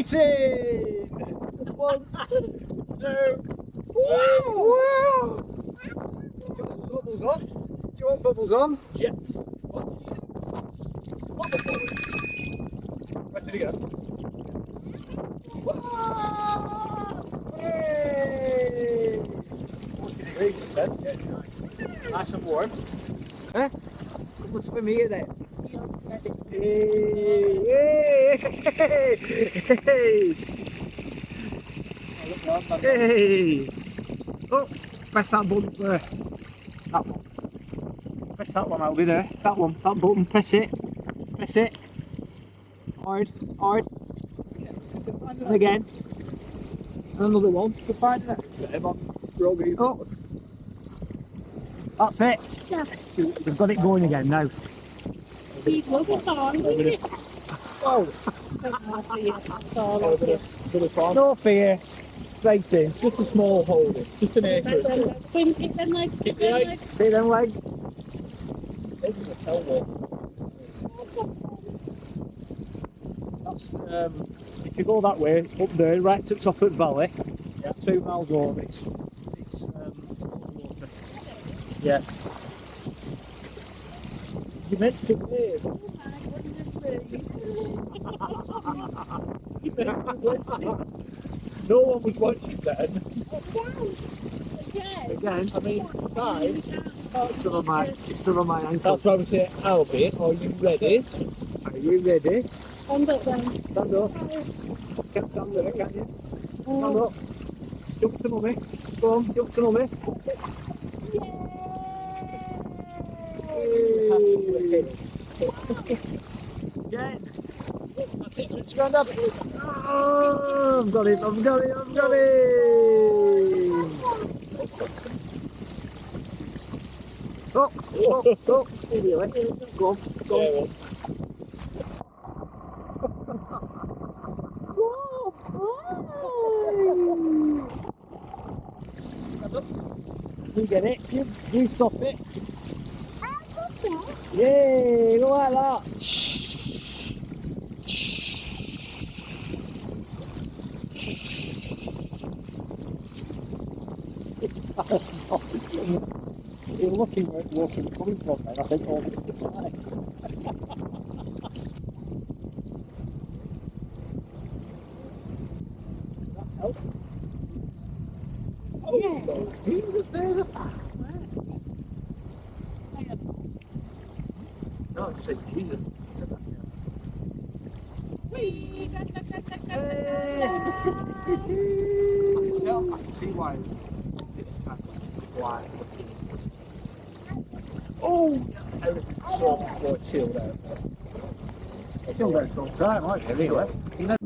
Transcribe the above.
exciting! 1, 2, wow! Do you want bubbles on? Do you want bubbles on? Jets. Press it again. Hey! 40 degrees, it said. Yeah, nice and warm. Huh? Come and swim here then. Hey! Hey! Hey! Oh, press that button there. That one. Press that one out there. That one. That button. Press it. Press it. Hard. Hard. And again. And another one. To find it. Oh. That's it. We've got it going again now. Oh! No fear. Straight in. Just a small hole, just an acre. Kick them legs. Kick the legs. See them legs? That's if you go that way, up there, right to the top of the valley, 2 miles over, it's water. Yeah. You meant to wave. No one was watching then. Again, I mean, 5. it's still on my ankle. That's why we say, Albie, are you ready? Are you ready? Stand up then. Stand up. Can't stand there, can you? Stand up. Jump to mummy. Go on, jump to mummy. Again. That's it, switch around up. Oh, I've got it, I've got it, I've got it! Oh, oh, oh, really? Go on, go on. You get it, you stop it. Yay, look like that. You're looking where water's coming from then, I think over the side. That help? Oh, Jesus, there's a... No, I just said Jesus. I can see why it's kind of wide. Oh! Everything's so much more chilled out. Chilled out some time, aren't you, anyway? You know.